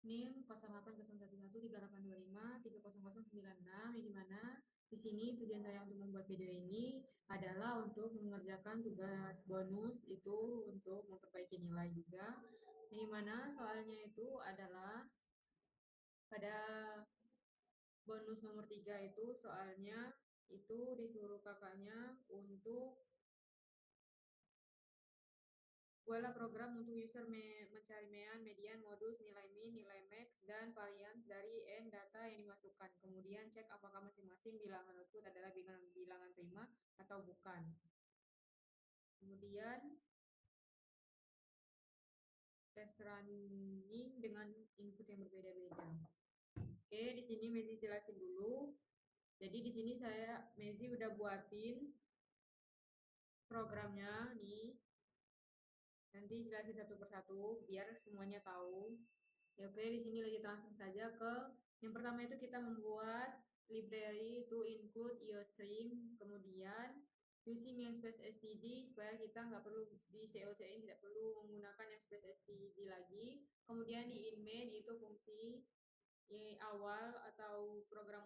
NIM 0801138256, yang dimana di sini tujuan saya untuk membuat video ini adalah untuk mengerjakan tugas bonus itu untuk memperbaiki nilai juga. Yang dimana soalnya itu adalah pada bonus nomor 3 itu soalnya itu disuruh kakaknya untuk buatlah program untuk user mencari mean, median, modus, nilai min, nilai max, dan varians dari n data yang dimasukkan. Kemudian cek apakah masing-masing bilangan output adalah bilangan prima atau bukan. Kemudian tes running dengan input yang berbeda-beda. Oke, di sini Mezi jelasin dulu. Jadi di sini Mezi udah buatin programnya nih. Nanti jelasin satu persatu biar semuanya tahu. Ya, oke, di sini lagi langsung saja ke yang pertama itu kita membuat library to include IOStream, kemudian using namespace std supaya kita nggak perlu di COC ini tidak perlu menggunakan namespace std lagi. Kemudian di inmain itu fungsi awal atau program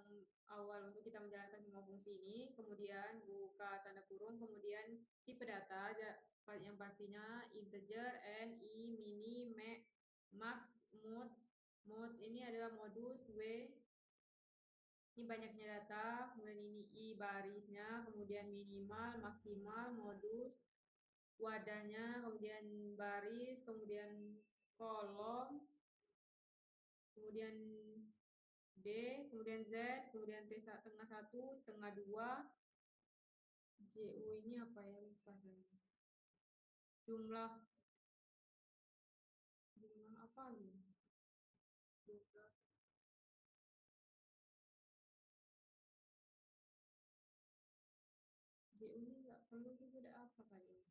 awal untuk kita menjalankan semua fungsi ini. Kemudian buka tanda kurung, kemudian tipe data yang pastinya integer, n, i, mini, max, mode ini adalah modus, w ini banyaknya data, kemudian ini i barisnya, kemudian minimal, maksimal, modus, wadahnya, kemudian baris, kemudian kolom, kemudian D, kemudian Z, kemudian tengah 1, tengah 2, JU ini apa ya, lupa saya. Jumlah apa gitu? Jumlah JU ini nggak perlu juga ada apa kali ini.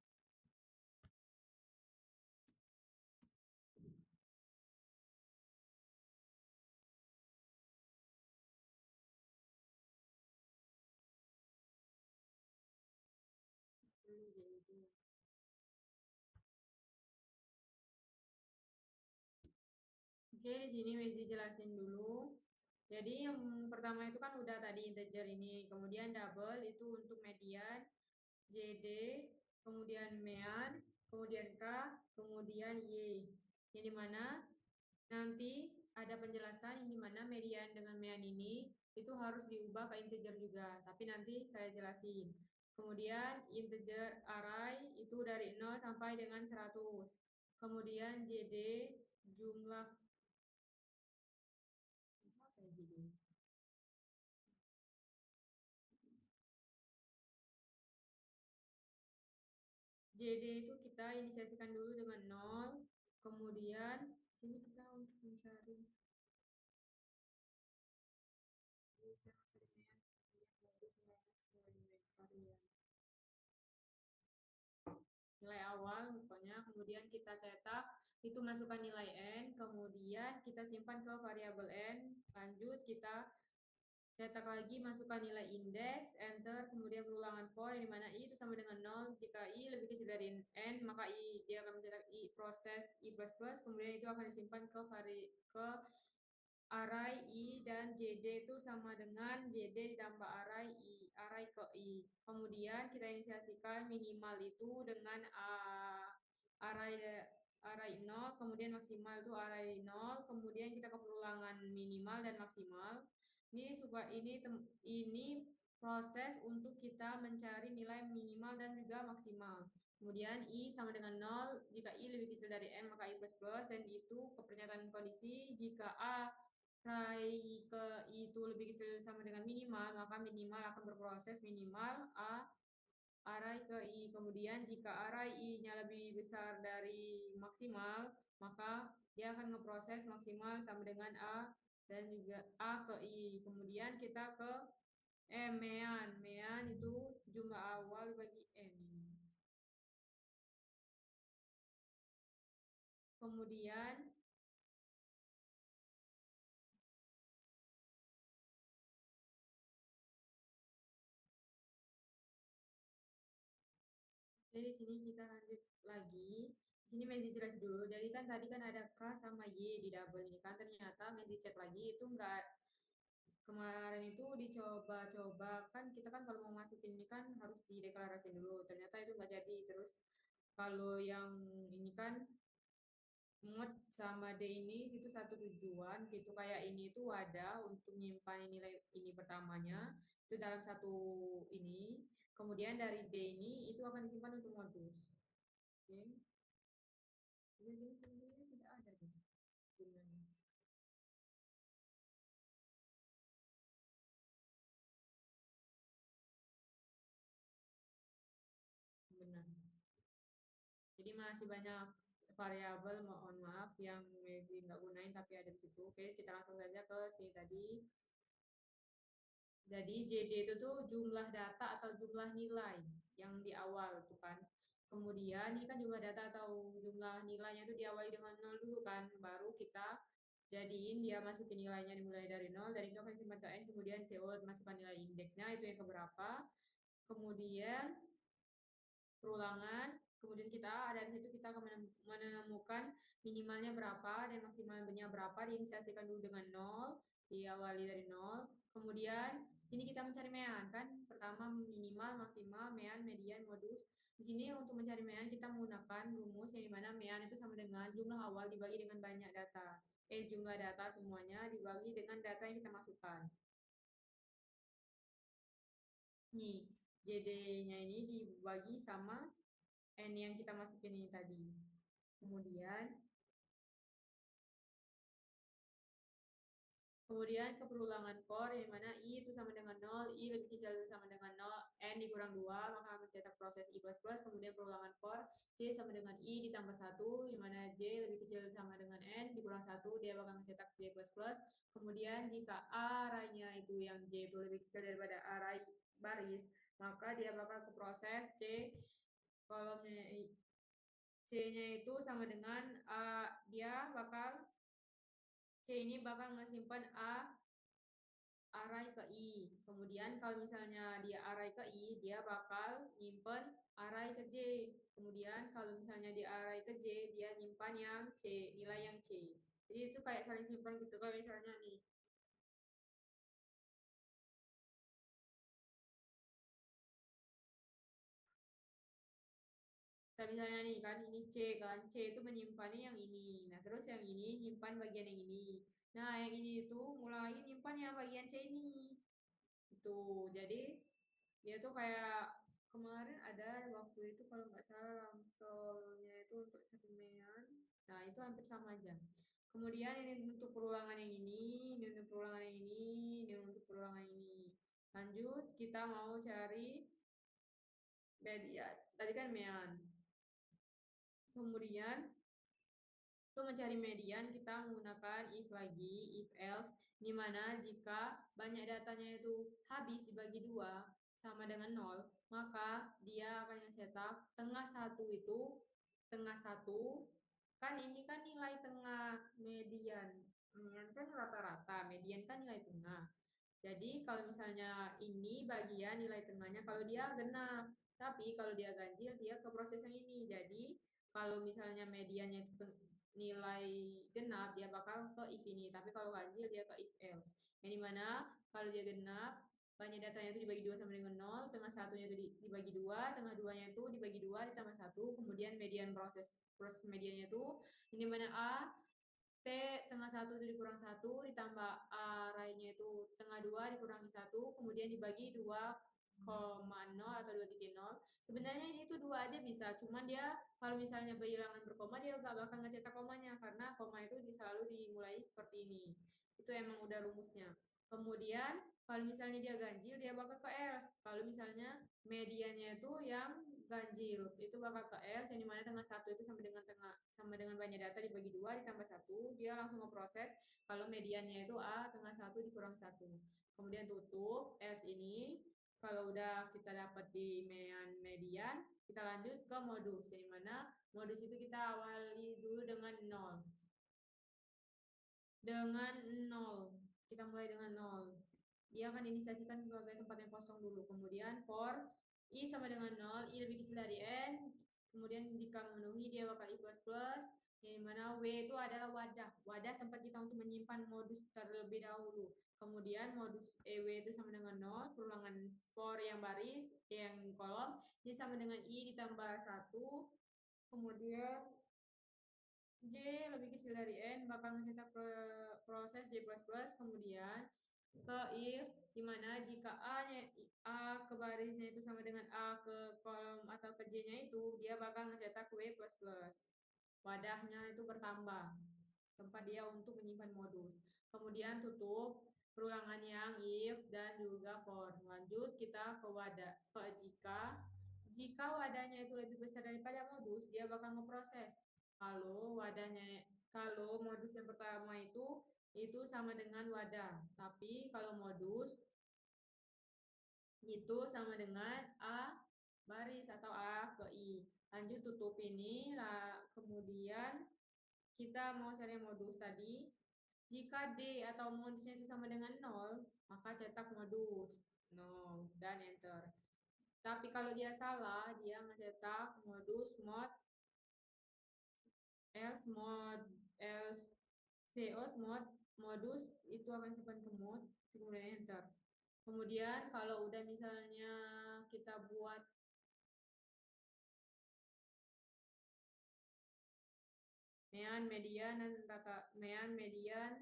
Perlu JU itu. Oke, di sini Mezi jelasin dulu. Jadi yang pertama itu kan udah tadi integer ini, kemudian double itu untuk median, JD, kemudian mean, kemudian K, kemudian Y. Yang dimana nanti ada penjelasan yang dimana median dengan mean ini itu harus diubah ke integer juga, tapi nanti saya jelasin. Kemudian integer array itu dari 0 sampai dengan 100. Kemudian JD jumlah apa ya JD? JD itu kita inisiasikan dulu dengan 0, kemudian sini kita harus mencari nilai awal pokoknya, kemudian kita cetak, itu masukkan nilai n, kemudian kita simpan ke variabel n, lanjut kita cetak lagi, masukkan nilai indeks, enter, kemudian perulangan for, yang dimana i itu sama dengan 0, jika i lebih kecil dari n, maka dia akan mencetak proses i++, kemudian itu akan disimpan ke array i, dan jd itu sama dengan jd ditambah array ke i. Kemudian kita inisiasikan minimal itu dengan array array 0, kemudian maksimal itu array 0, kemudian kita ke perulangan minimal dan maksimal. Ini proses untuk kita mencari nilai minimal dan juga maksimal. Kemudian i sama dengan 0, jika i lebih kecil dari n maka i++, dan itu ke pernyataan kondisi jika array ke i itu lebih kecil sama dengan minimal, maka minimal akan berproses minimal array ke i. Kemudian jika array i-nya lebih besar dari maksimal, maka dia akan ngeproses maksimal sama dengan a dan juga a ke i. Kemudian kita ke mean itu jumlah awal bagi n. Kemudian jadi di sini kita lanjut lagi. Sini Messi jelasin dulu. Jadi kan tadi kan ada K sama Y di double ini kan. Ternyata Messi cek lagi itu enggak, kemarin itu dicoba-coba kan, kita kan kalau mau masukin ini kan harus dideklarasi dulu. Ternyata itu enggak jadi. Terus kalau yang ini kan mod sama D ini itu satu tujuan gitu, kayak ini itu wadah untuk nyimpan nilai ini pertamanya itu dalam satu ini, kemudian dari D ini itu akan disimpan untuk modus. Oke. Jadi sebenarnya tidak ada deh gunanya. Benar. Jadi masih banyak variabel, mohon maaf, yang Mezi nggak gunain tapi ada di situ. Oke, kita langsung saja ke sini tadi. Jadi JD itu tuh jumlah data atau jumlah nilai yang di awal tuh kan. Kemudian ini kan jumlah data atau jumlah nilainya itu diawali dengan nol dulu kan. Baru kita jadiin dia masukin nilainya dimulai dari nol. Dari itu akan simpan ke N. Kemudian CO masukkan nilai indeksnya itu yang keberapa. Kemudian perulangan. Kemudian kita dari situ kita akan menemukan minimalnya berapa dan maksimalnya berapa, diinisiasikan dulu dengan nol, diawali dari nol. Kemudian sini kita mencari mean kan, pertama minimal, maksimal, mean, median, modus. Di sini untuk mencari mean kita menggunakan rumus yang dimana mean itu sama dengan jumlah awal dibagi dengan banyak data. Jumlah data semuanya dibagi dengan data yang kita masukkan. Nih, JD-nya ini dibagi sama N yang kita masukin ini tadi. Kemudian Kemudian ke perulangan for, yang mana I itu sama dengan 0, I lebih kecil itu sama dengan 0, N dikurang 2, maka mencetak proses I++, kemudian perulangan for, C sama dengan I ditambah 1, yang mana J lebih kecil sama dengan N dikurang 1, dia bakal mencetak J++, kemudian jika arraynya itu yang J itu lebih kecil daripada array baris, maka dia bakal ke proses C, kolomnya C-nya itu sama dengan dia bakal C ini bakal ngesimpan array ke I. Kemudian kalau misalnya dia array ke I, dia bakal nyimpen array ke J. Kemudian kalau misalnya dia array ke J, dia nyimpan yang C, nilai yang C. Jadi itu kayak saling simpan gitu. Kalau misalnya nih, kita misalnya nih kan ini C kan, C itu menyimpannya yang ini. Nah terus yang ini nyimpan bagian yang ini. Nah yang ini itu mulai nyimpan yang bagian C ini. Itu jadi dia tuh kayak kemarin ada waktu itu kalau nggak salah Ramsolnya itu untuk satu mean, nah itu hampir sama aja. Kemudian ini untuk perulangan yang ini untuk perulangan yang ini untuk perulangan ini. Lanjut kita mau cari median, tadi kan mean. Kemudian untuk mencari median kita menggunakan if lagi, if else, di mana jika banyak datanya itu habis dibagi dua sama dengan nol, maka dia akan mencetak tengah satu itu, tengah satu kan ini kan nilai tengah median, median kan rata-rata, median kan nilai tengah. Jadi kalau misalnya ini bagian nilai tengahnya kalau dia genap, tapi kalau dia ganjil dia ke proses yang ini. Jadi kalau misalnya mediannya itu nilai genap dia bakal ke if ini, tapi kalau ganjil dia ke if else. Yang dimana kalau dia genap banyak datanya itu dibagi dua sama dengan nol, tengah satunya itu dibagi dua, tengah duanya itu dibagi dua ditambah satu, kemudian median proses mediannya itu ini mana A T tengah satu itu dikurang satu ditambah arraynya itu tengah dua dikurangi satu, kemudian dibagi 2,0 atau 2,0. Sebenarnya ini tuh dua aja bisa, cuman dia kalau misalnya bilangan berkoma dia nggak bakal ngecetak komanya karena koma itu selalu dimulai seperti ini. Itu emang udah rumusnya. Kemudian kalau misalnya dia ganjil dia bakal ke else. Kalau misalnya mediannya itu yang ganjil itu bakal ke else, yang dimana tengah satu itu sama dengan banyak data dibagi dua ditambah satu, dia langsung ngeproses kalau mediannya itu A tengah satu dikurang satu, kemudian tutup else ini. Kalau udah kita dapat di median, kita lanjut ke modus, yang mana modus itu kita awali dulu dengan nol, dengan nol kita mulai dengan nol, dia akan diinisiasikan sebagai tempat yang kosong dulu. Kemudian for i sama dengan nol, i lebih kecil dari n, Kemudian jika memenuhi dia bakal I++, yang mana W itu adalah wadah tempat kita untuk menyimpan modus terlebih dahulu. Kemudian modus EW itu sama dengan 0, perulangan for yang baris, yang kolom, ini sama dengan I ditambah 1, kemudian J lebih kecil dari N, bakal ngecetak proses J++, kemudian ke if, dimana jika A ke barisnya itu sama dengan A ke kolom atau ke J-nya itu, dia bakal ngecetak W++. Wadahnya itu bertambah, tempat dia untuk menyimpan modus. Kemudian tutup perulangan yang if dan juga for. Lanjut kita ke wadah, ke jika wadahnya itu lebih besar daripada modus, dia bakal ngeproses. Kalau modus yang pertama itu sama dengan wadah, tapi kalau modus itu sama dengan A baris atau A ke I. Lanjut tutup ini lah, kemudian kita mau cari modus tadi. Jika D atau modusnya itu sama dengan 0, maka cetak modus 0 dan enter. Tapi kalau dia salah, dia ngecetak modus mod else cout modus itu akan simpan ke mod, kemudian enter. Kemudian kalau udah misalnya kita buat median dan median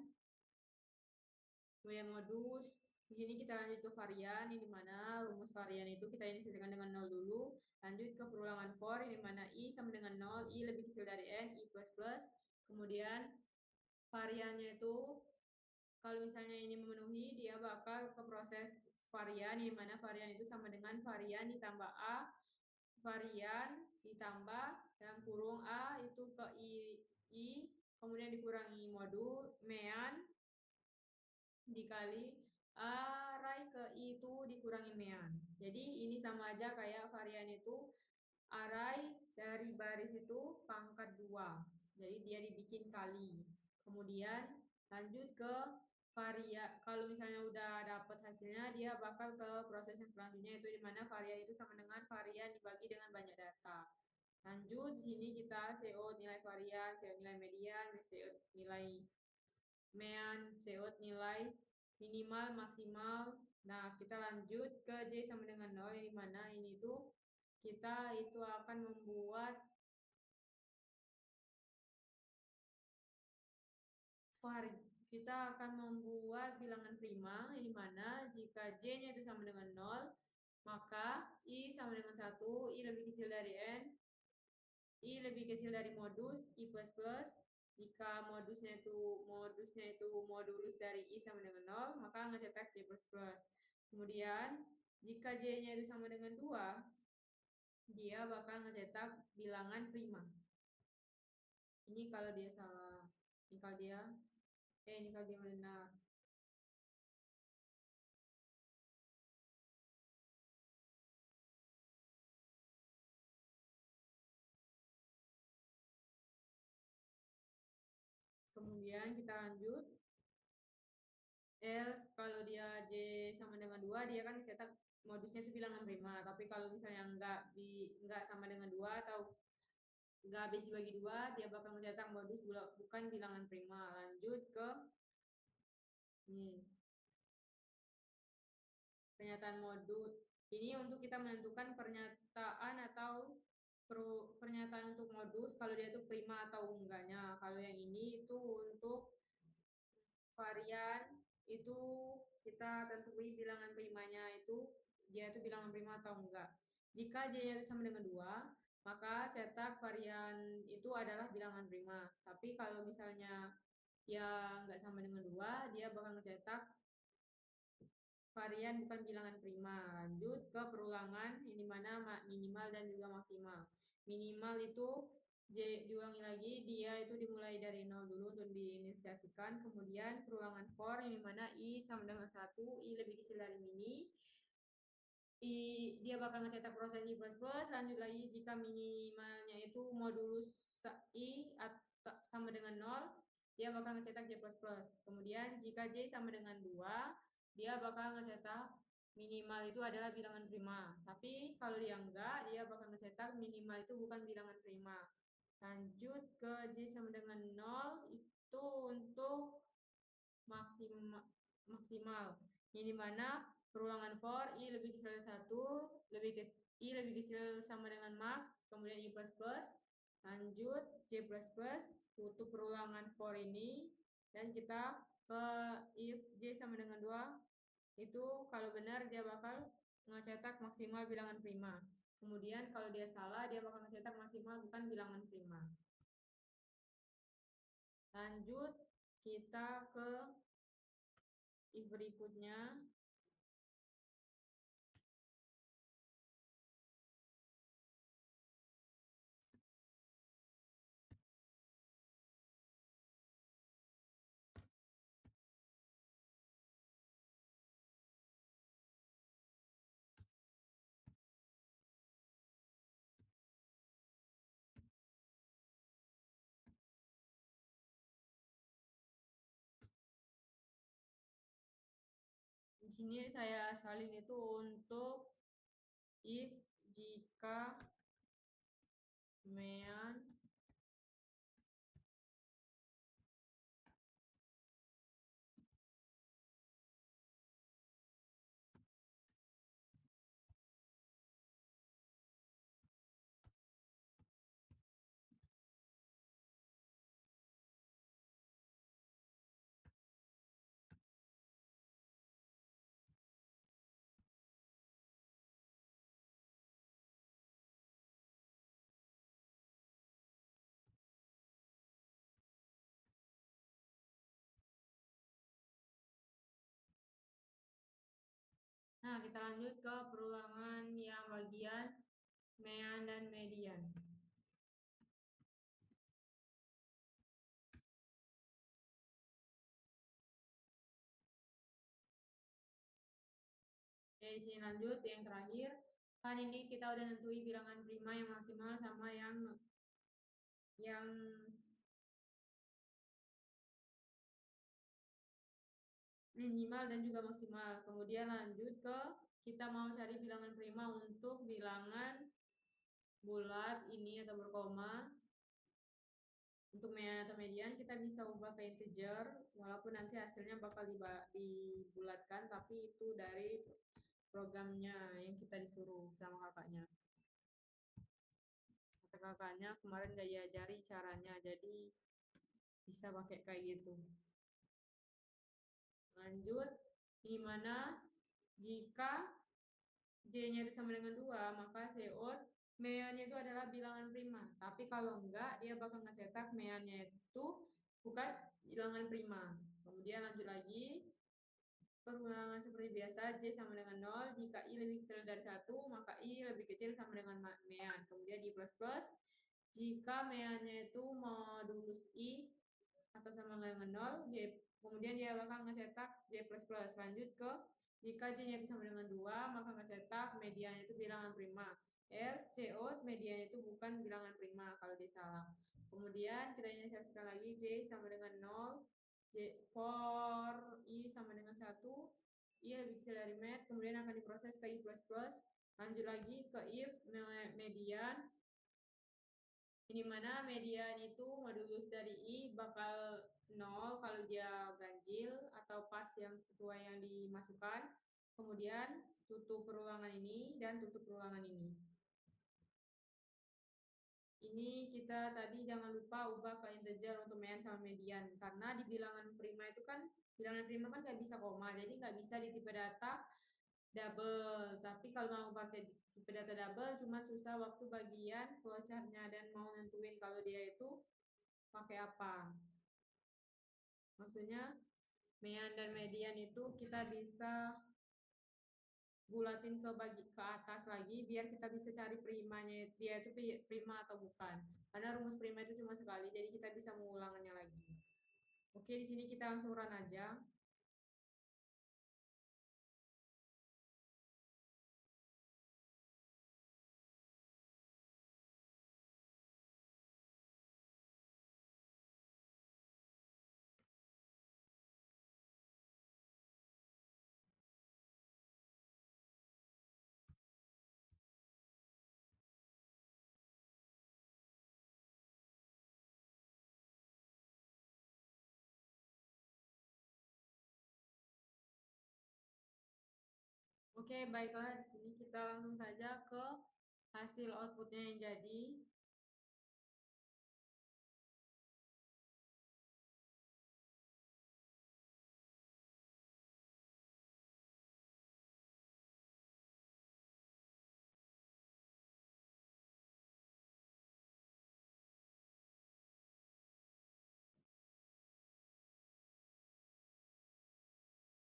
modus. Di sini kita lanjut ke varian, ini mana rumus varian itu kita inisialkan dengan 0 dulu. Lanjut ke perulangan for, ini mana I sama dengan 0, I lebih kecil dari N, I++. Kemudian variannya itu kalau misalnya ini memenuhi, dia bakal ke proses varian, di mana varian itu sama dengan varian ditambah A, varian ditambah dan kurung A itu ke I, kemudian dikurangi modul, mean, dikali array ke I itu dikurangi mean. Jadi ini sama aja kayak varian itu array dari baris itu pangkat 2. Jadi dia dibikin kali. Kemudian lanjut ke kalau misalnya udah dapat hasilnya, dia bakal ke proses yang selanjutnya, itu dimana varian itu sama dengan varian dibagi dengan banyak data. Lanjut, di sini kita CO nilai varian, CO nilai median, CO nilai mean, CO nilai minimal, maksimal. Nah, kita lanjut ke J sama dengan 0, yang dimana ini tuh kita itu akan membuat bilangan prima, yang dimana jika J-nya itu sama dengan 0, maka I sama dengan 1, I lebih kecil dari N, I lebih kecil dari modus, I++. Jika modusnya itu modulus dari I sama dengan 0, maka ngecetak J++. Kemudian, jika J-nya itu sama dengan 2, dia bakal ngecetak bilangan prima. Ini kalau dia salah. Ini kalau dia benar. Kemudian kita lanjut. Else kalau dia J sama dengan 2, dia kan cetak modusnya itu bilangan prima. Tapi kalau misalnya enggak sama dengan 2 atau enggak habis dibagi 2, dia bakal mencetak modus bukan bilangan prima. Lanjut ke ini. Pernyataan modus. Ini untuk kita menentukan pernyataan atau pernyataan untuk modus kalau dia itu prima atau enggaknya. Kalau yang ini itu untuk varian itu kita tentuin bilangan primanya itu dia itu bilangan prima atau enggak. Jika J-nya sama dengan 2, maka cetak varian itu adalah bilangan prima. Tapi kalau misalnya ya enggak sama dengan 2, dia bakal ngecetak varian bukan bilangan prima. Lanjut ke perulangan, ini mana minimal dan juga maksimal. Minimal itu diulangi lagi, dia itu dimulai dari 0 dulu untuk diinisiasikan. Kemudian perulangan for, ini mana I sama dengan 1, I lebih kecil dari mini. Dia bakal ngecetak proses I++. Lanjut lagi, jika minimalnya itu modulus I sama dengan 0, dia bakal ngecetak J++. Kemudian jika J sama dengan 2, dia bakal ngecetak minimal itu adalah bilangan prima. Tapi kalau dia enggak, dia bakal mencetak minimal itu bukan bilangan prima. Lanjut ke J sama dengan 0 itu untuk maksimal. Ini mana perulangan for I lebih kecil dari 1, I lebih kecil sama dengan max, kemudian I plus plus, lanjut J plus plus, tutup perulangan for ini, dan kita ke if J sama dengan 2, itu kalau benar dia bakal ngecetak maksimal bilangan prima. Kemudian kalau dia salah, dia bakal ngecetak maksimal bukan bilangan prima. Lanjut kita ke if berikutnya. Di sini saya salin itu untuk if jika mean Nah, kita lanjut ke perulangan yang bagian mean dan median. Oke, di sini lanjut yang terakhir. Kan ini kita udah nentuin bilangan prima yang maksimal sama yang minimal dan juga maksimal. Kemudian lanjut ke kita mau cari bilangan prima untuk bilangan bulat ini atau berkoma. Untuk mean atau median kita bisa ubah ke integer walaupun nanti hasilnya bakal dibulatkan, tapi itu dari programnya yang kita disuruh sama kakaknya. Kata kakaknya kemarin gak diajari caranya, jadi bisa pakai kayak gitu. Lanjut, gimana jika J-nya itu sama dengan 2, maka COUT meannya itu adalah bilangan prima. Tapi kalau enggak, dia bakal ngecetak meannya itu bukan bilangan prima. Kemudian lanjut lagi, perulangan seperti biasa, J sama dengan 0. Jika I lebih kecil dari 1, maka I lebih kecil sama dengan mean. Kemudian di plus plus, jika meannya itu modulus I atau sama dengan 0, kemudian dia bakal ngecetak J plus plus. Lanjut ke jika J-nya itu sama dengan 2, maka ngecetak mediannya itu bilangan prima. Else CO mediannya itu bukan bilangan prima kalau dia salah. Kemudian kita inisialisasikan lagi J sama dengan 0, for I sama dengan 1, I lebih kecil dari med, kemudian akan diproses ke I plus plus. Lanjut lagi ke if median, ini mana median itu modulus dari I bakal 0 kalau dia ganjil atau pas yang sesuai yang dimasukkan. Kemudian tutup perulangan ini dan tutup perulangan ini. Ini kita tadi jangan lupa ubah ke integer untuk mean sama median, karena di bilangan prima itu kan bilangan prima kan nggak bisa koma, jadi nggak bisa di tipe data double. Tapi kalau mau pakai tipe data double cuma susah waktu bagian flowchartnya dan mau nentuin kalau dia itu pakai apa. Maksudnya mean dan median itu kita bisa bulatin ke atas lagi biar kita bisa cari primanya dia itu prima atau bukan. Karena rumus prima itu cuma sekali, jadi kita bisa mengulangannya lagi. Oke, di sini kita langsung run aja. Oke, baiklah, di sini kita langsung saja ke hasil outputnya yang jadi.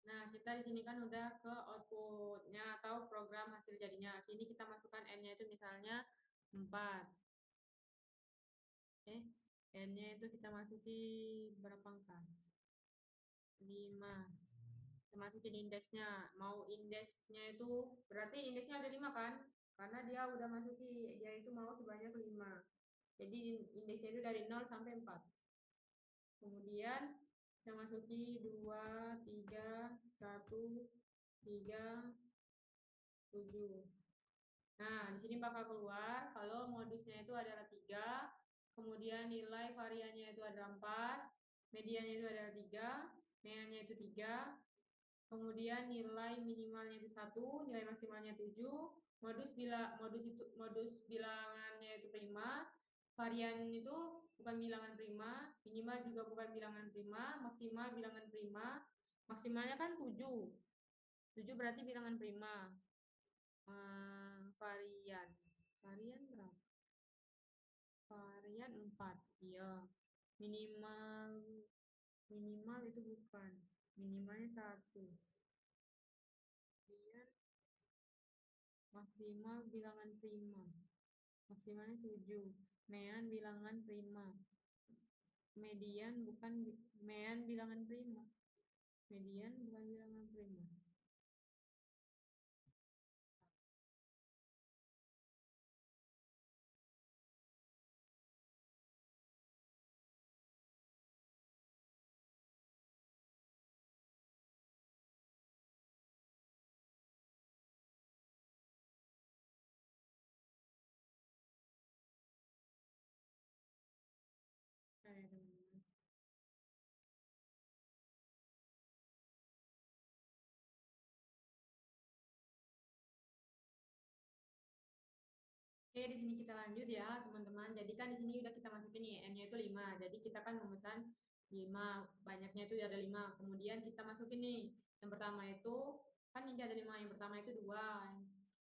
Nah, kita di sini kan udah ke outputnya atau program hasil jadinya. Sini kita masukkan N-nya itu misalnya 4. N-nya itu kita masuki berapa angka? 5. Kita masukin indeksnya. Mau indeksnya itu berarti indeksnya ada 5 kan? Karena dia udah masuki, dia itu mau sebanyak 5. Jadi indeksnya itu dari 0 sampai 4. Kemudian kita masuki 2, 3, 1, 3, 7. Nah, di sini bakal keluar kalau modusnya itu adalah 3, kemudian nilai variannya itu adalah 4, mediannya itu adalah 3, meannya itu 3, kemudian nilai minimalnya itu 1, nilai maksimalnya 7, modus bilangannya itu prima, varian itu bukan bilangan prima, minimal juga bukan bilangan prima, maksimal bilangan prima, maksimalnya kan 7. 7 berarti bilangan prima. Varian. Varian berapa? Varian 4. Iya. Minimal minimal itu bukan. Minimalnya 1. Kemudian maksimal bilangan prima. Maksimalnya 7. Mean bilangan prima. Median bukan mean bilangan prima. Median bukan bilangan prima. Nah, ya, teman-teman. Oke, di sini kita lanjut ya, teman-teman. Jadi kan di sini udah kita masukin nih, N-nya itu 5. Jadi kita kan memesan 5, banyaknya itu ada 5. Kemudian kita masukin nih. Yang pertama itu kan ini ada 5. Yang pertama itu 2.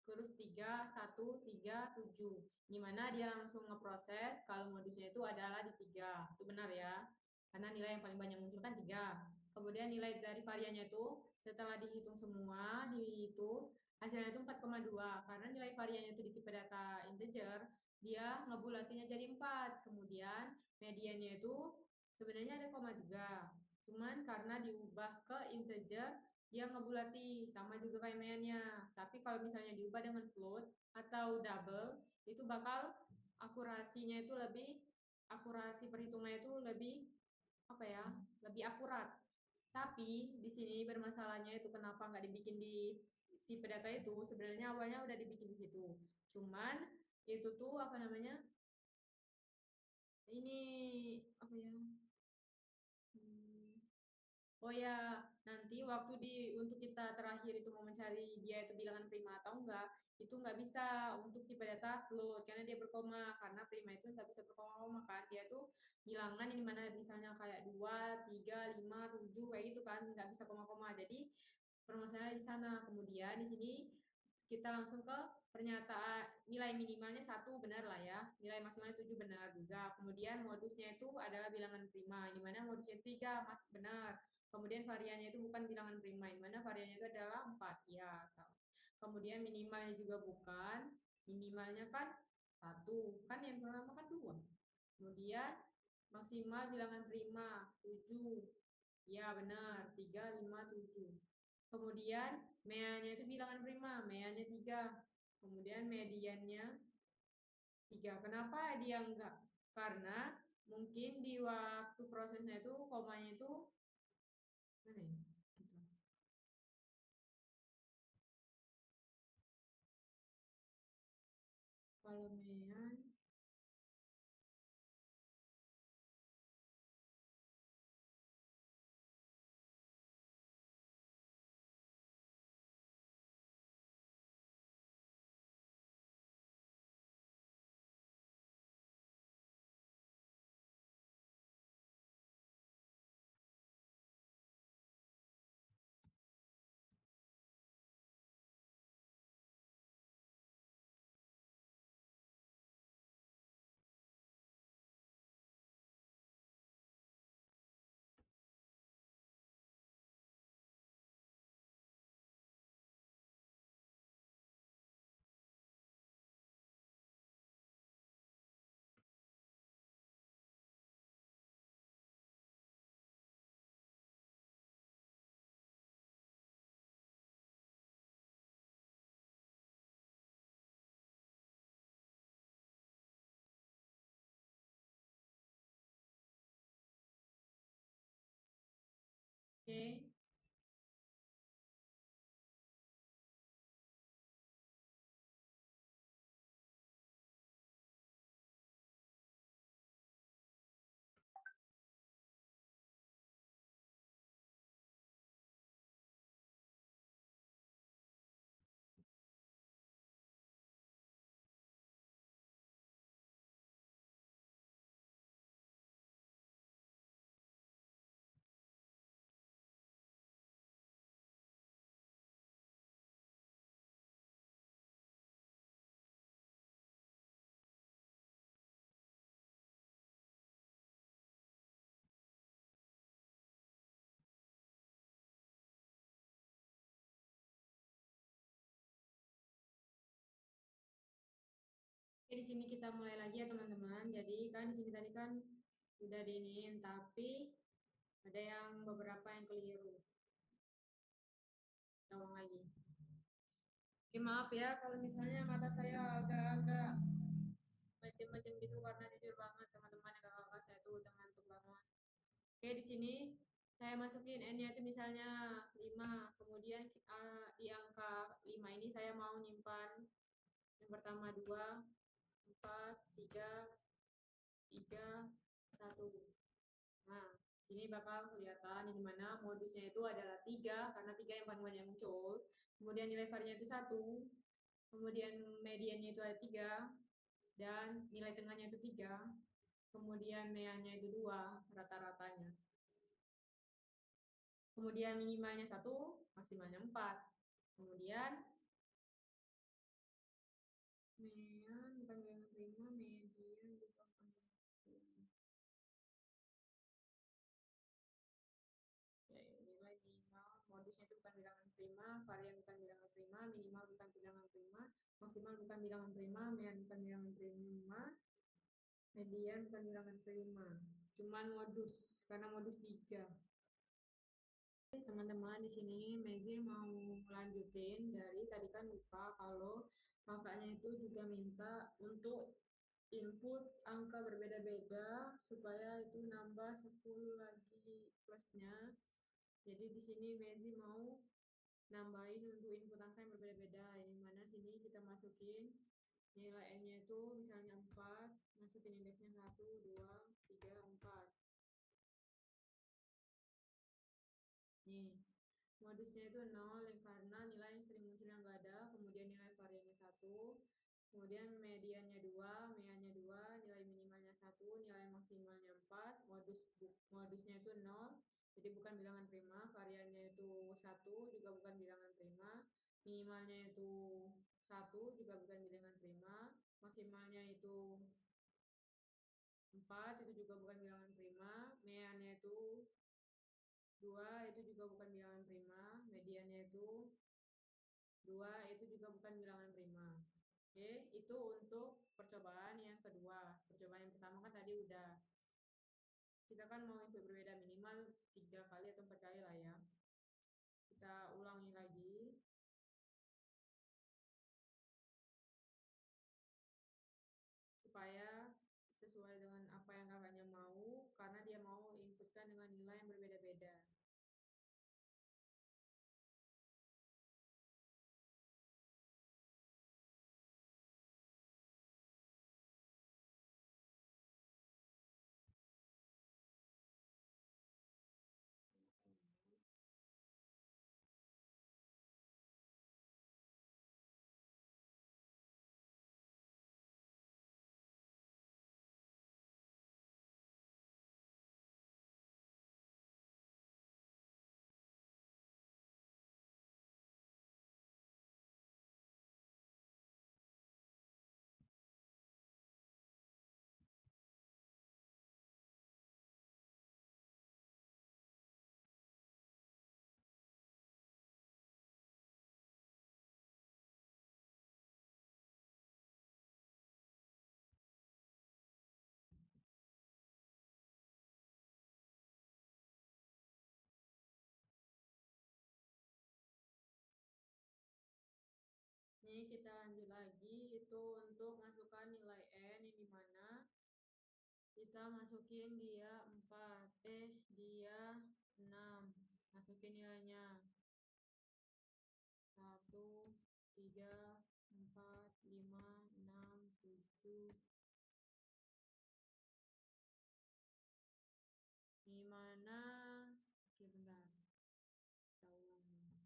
Terus 3, 1, 3, 7. Dimana dia langsung ngeproses kalau modusnya itu adalah di 3. Itu benar ya. Karena nilai yang paling banyak muncul kan 3. Kemudian nilai dari variannya itu setelah dihitung semua, dihitung hasilnya itu 4,2 karena nilai variannya itu di tipe data integer, dia ngebulatinya jadi 4. Kemudian mediannya itu sebenarnya ada koma juga. Cuman karena diubah ke integer, dia ngebulati sama juga kayak meannya. Tapi kalau misalnya diubah dengan float atau double, itu bakal akurasinya itu lebih akurasi perhitungannya itu lebih apa ya? Lebih akurat. Tapi di sini bermasalahnya itu kenapa nggak dibikin di tipe data itu sebenarnya awalnya udah dibikin di situ. Cuman itu tuh apa namanya? Ini apa ya? Hmm, Oh ya, nanti waktu untuk kita terakhir itu mau mencari dia itu bilangan prima atau enggak, itu nggak bisa untuk tipe data float karena dia berkoma, karena prima itu nggak bisa berkoma kan, dia tuh bilangan ini mana misalnya kayak 2, 3, 5, 7 kayak gitu kan, nggak bisa koma-koma. Jadi permasalahan di sana. Kemudian di sini kita langsung ke pernyataan nilai minimalnya 1 benar lah ya, nilai maksimalnya 7 benar juga. Kemudian modusnya itu adalah bilangan prima, di mana modusnya 3 benar. Kemudian variannya itu bukan bilangan prima, di mana variannya itu adalah 4 ya salah. Kemudian minimalnya juga bukan, minimalnya kan 1 kan yang pertama kan 2. Kemudian maksimal bilangan prima 7 ya benar, 3, 5, 7. Kemudian meannya itu bilangan prima, meannya 3. Kemudian mediannya 3. Kenapa dia enggak? Karena mungkin di waktu prosesnya itu komanya itu mana ya? Gitu. Kalau mean Oke. Oke, di sini kita mulai lagi ya teman-teman. Jadi kan di sini tadi kan udah diinin, tapi ada yang beberapa yang keliru. Kita ulang lagi. Oke, maaf ya kalau misalnya mata saya agak-agak macam-macam gitu karena jujur banget teman-teman ya kakak-kakak saya tuh udah ngantuk banget. Oke, di sini saya masukin n-nya itu misalnya 5, kemudian di angka 5 ini saya mau nyimpan yang pertama 2, 4, 3, 3, 1. Nah, ini bakal kelihatan di mana modusnya itu adalah 3 karena 3 yang paling banyak muncul. Kemudian nilai variannya itu 1, kemudian mediannya itu ada 3, dan nilai tengahnya itu 3, kemudian meannya itu 2, rata-ratanya. Kemudian minimalnya 1, maksimalnya 4. Kemudian mean bukan bilangan prima, median juga bukan bilangan prima. Ya, nilai minimal, modusnya itu bukan bilangan prima, varian bukan bilangan prima, minimal bukan bilangan prima, maksimal bukan bilangan prima, mean bukan bilangan prima, median bukan bilangan prima. Cuman modus, karena modus 3. Teman-teman, di sini Mezi mau melanjutin dari tadi kan lupa kalau kakaknya itu juga minta untuk input angka berbeda-beda supaya itu nambah 10 lagi plusnya. Jadi di sini Mezi mau nambahin untuk input angka yang berbeda-beda. Ini mana sini kita masukin nilai n-nya itu misalnya 4, masukin indeksnya 1, 2, 3, 4. Nih, modusnya itu 0 karena nilai yang sering muncul yang nggak ada, kemudian nilai variannya 1, kemudian mediannya 2, meannya 2, nilai minimalnya 1, nilai maksimalnya 4, modusnya itu 0, jadi bukan bilangan prima, variannya itu 1, juga bukan bilangan prima, minimalnya itu 1, juga bukan bilangan prima, maksimalnya itu 4, itu juga bukan bilangan prima, meannya itu 2, itu juga bukan bilangan prima, mediannya itu 2, itu juga bukan bilangan prima. Oke, itu untuk percobaan yang kedua. Percobaan yang pertama kan tadi udah. Kita kan mau input berbeda minimal 3 kali atau 4 kali lah ya. Kita ulangi lagi. Supaya sesuai dengan apa yang kakaknya mau, karena dia mau inputkan dengan nilai yang berbeda-beda. Ini kita lanjut lagi, itu untuk masukkan nilai N, yang dimana kita masukin dia 4, dia 6. Masukin nilainya 1, 3, 4, 5, 6, 7. Di mana? Oke, bentar. Kita ulang.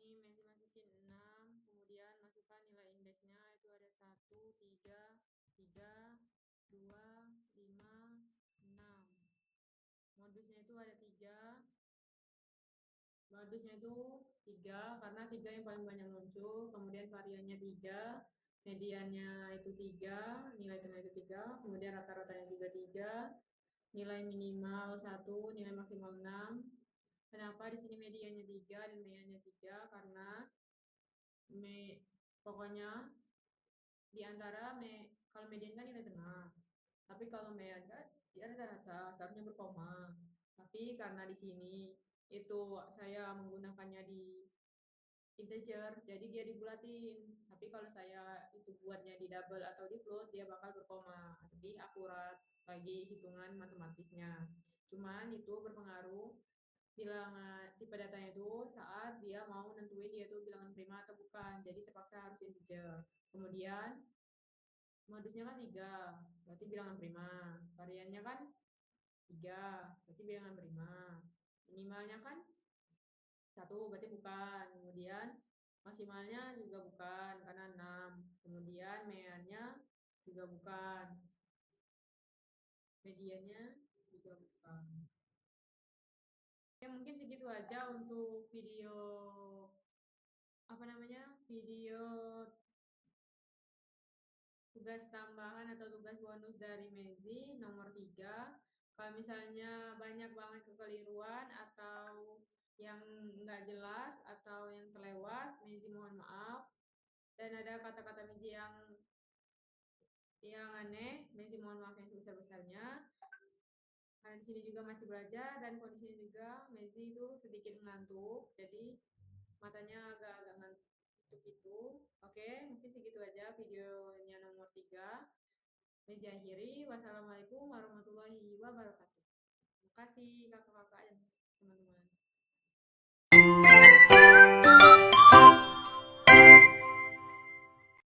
Ini masih masukin 6, kemudian masukkan nilai indeksnya itu ada 1, 3, 3, 2, 5, 6. Modusnya itu ada 3. Modusnya itu 3 karena 3 yang paling banyak muncul, kemudian variannya 3, mediannya itu 3, nilai tengah itu 3, kemudian rata-ratanya juga 3, nilai minimal 1, nilai maksimal 6. Kenapa di sini mediannya 3 dan mediannya 3? Karena pokoknya di antara kalau median kan nilai tengah. Tapi kalau median kan dia rata-rata seharusnya berkoma. Tapi karena di sini itu saya menggunakannya di integer, jadi dia dibulatin. Tapi kalau saya itu buatnya di double atau di float, dia bakal berkoma, lebih akurat lagi hitungan matematisnya. Cuman itu berpengaruh bilangan tipe datanya itu saat dia mau nentuin dia itu bilangan prima atau bukan, jadi terpaksa harus integer. Kemudian modusnya kan 3, berarti bilangan prima. Variannya kan 3, berarti bilangan prima. Minimalnya kan 1, berarti bukan. Kemudian maksimalnya juga bukan karena 6. Kemudian mediannya juga bukan. Mediannya juga bukan. Ya mungkin segitu aja untuk video video tugas tambahan atau tugas bonus dari Mezi nomor 3. Kalau misalnya banyak banget kekeliruan atau yang nggak jelas atau yang terlewat, Mezi mohon maaf. Dan ada kata-kata Mezi yang aneh, Mezi mohon maaf yang sebesar-besarnya. Karena di sini juga masih belajar dan kondisinya juga Mezi itu sedikit mengantuk, jadi matanya agak-agak ngantuk itu. Oke, mungkin segitu aja videonya nomor 3. Mezi akhiri. Wassalamualaikum warahmatullahi wabarakatuh. Terima kasih kakak-kakak dan teman-teman.